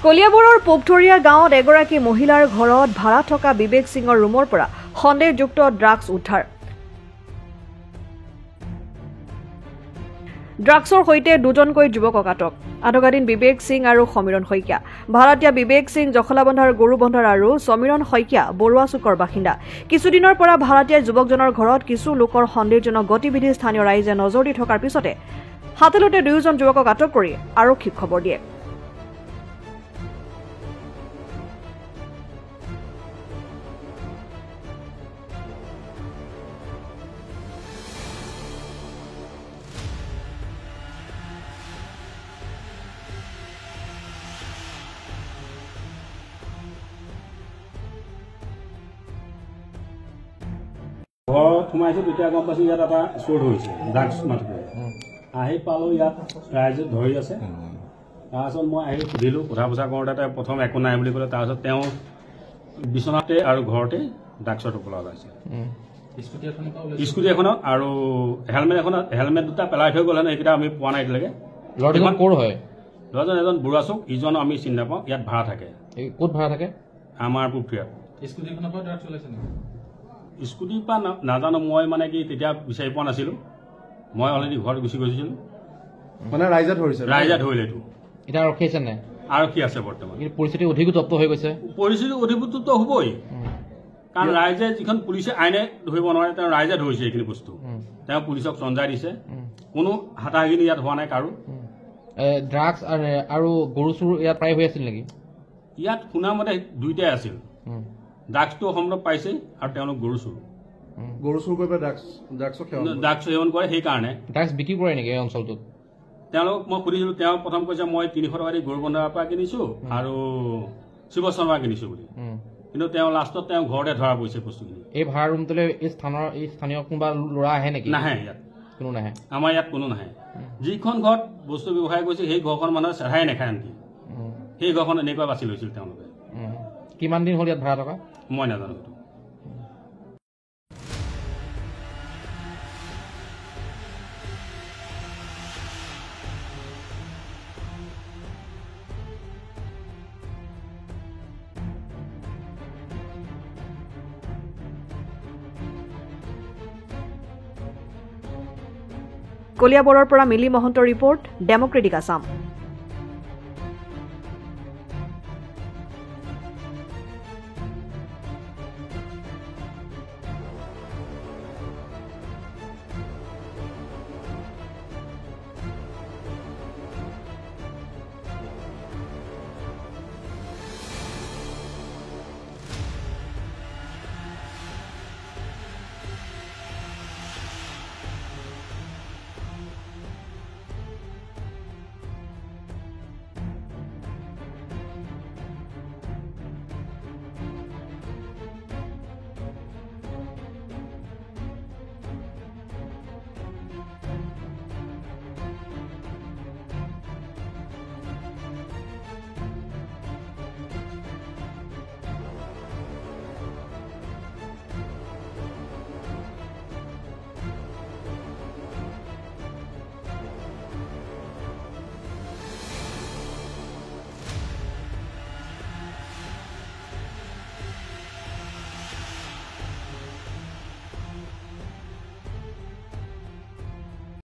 কলিয়াবৰৰ পোপথৰীয়া গাঁৱত এগৰাকী মহিলাৰ ঘৰত ভাড়া থকা বিবেক সিঙৰ ৰুমৰ পৰা সন্দেহযুক্ত ড্ৰাগছ উদ্ধাৰ। ড্ৰাগছৰ সৈতে দুজনকৈ যুৱকক আটক। আটকাধীন বিবেক সিং আৰু সমীৰণ শইকীয়া। ভাড়াতীয়া বিবেক সিং জখলাবন্ধাৰ গৰুবন্ধাৰ আৰু সমীৰণ শইকীয়া বৰুৱা চুকৰ বাসিন্দা। কিছুদিনৰ পৰা ভাড়াতীয়া যুৱকজনৰ ঘৰত কিছু লোকৰ সন্দেহজনক গতিবিধি স্থানীয় ৰাইজে নজৰ দি থকাৰ পিছতে হাতেলতে দুয়োজন যুৱকক আটক কৰি আৰক্ষীক খবৰ দিয়ে। ঘৰত সোমাইছো তেতিয়া গম পাইছো ইয়াত এটা চোৰ হৈছে ড্ৰাগছ মাতিব আহি পালো ইয়াত ৰাইজে ধৰি আছে। তাৰপিছত মই আহি সুধিলো কথা বচা কৰোঁতে প্ৰথম একো নাই বুলি ক'লে। তাৰপিছত তেওঁ বিচনাতে আৰু ঘৰতে ড্ৰাগছৰ টোপোলা ওলাইছে। স্কুটি এখনত আৰু হেলমেট দুটা পেলাই থৈ গ'ল হেনো। সেইকেইটা আমি পোৱা নাই এতিয়ালৈকে। ল'ৰাজন ক'ৰ হয়? ল'ৰাজন এজন বুঢ়া চোক, ইজন আমি চিনি নাপাওঁ। ইয়াত ভাড়া থাকে। ক'ত ভাড়া থাকে? আমাৰ পুখুৰীয়াত। স্কুটিখনৰ পৰা ড্ৰাগছ ওলাইছে নেকি? স্কুটিৰ পৰা নাজানো, মই মানে কি তেতিয়া বিচাৰি পোৱা নাছিলোঁ। মই অলৰেডি ঘৰত গুচি গৈছিলোঁ। মানে ৰাইজে ধৰিছে? ৰাইজে ধৰিলেতো। এতিয়া আৰক্ষী আছে নাই? আৰক্ষী আছে বৰ্তমান। পৰিস্থিতি অধিক উত্তপ্ত হৈ গৈছে। পৰিস্থিতি অধিভূতটো হ'বই, কাৰণ ৰাইজে যিখন পুলিচে আইনে ধৰিব নোৱাৰে, তেওঁ ৰাইজে ধৰিছে এইখিনি বস্তু। তেওঁ পুলিচক চঞ্জাই দিছে। কোনো হাতাহাগিনি ইয়াত হোৱা নাই কাৰো। ড্ৰাগছ আৰু গৰু চুৰ ইয়াত প্ৰায় হৈ আছিল নেকি? ইয়াত শুনামতে দুইটাই আছিল। ড্ৰাগছটো অসমত পাইছে আৰু তেওঁলোক গৰু চুৰ কৰি ড্ৰাগছ সেৱন কৰে। সেইকাৰণে ড্ৰাগছ বিক্ৰী কৰে নেকি এই অঞ্চলটোত? তেওঁলোকক মই সুধিছিলোঁ। তেওঁ প্ৰথম কৈছে মই 300 টকা দি গৰুবন্ধাৰ পৰা কিনিছোঁ আৰু শিৱচৰৰ পৰা কিনিছোঁ বুলি। কিন্তু তেওঁ লাষ্টত তেওঁ ঘৰতে ধৰা পৰিছে বস্তুখিনি। এই ভাড়া ৰুমটোলৈ এই স্থানীয় কোনোবা ল'ৰা আহে নেকি? নাহে, ইয়াত কোনো নাহে। আমাৰ ইয়াত কোনো নাহে। যিখন ঘৰত বস্তু ব্যৱসায় কৰিছে সেই ঘৰখন মানুহে চেধাই নাখায় আনকি। সেই ঘৰখন এনেকুৱা বাছি লৈছিল তেওঁলোকে। কিমান দিন হ'ল ইয়াত ভাড়া থকা? মই নাজানো। কলিয়াবৰৰ পৰা মিলি মহন্তৰ ৰিপৰ্ট, ডেমক্ৰেটিক আছাম।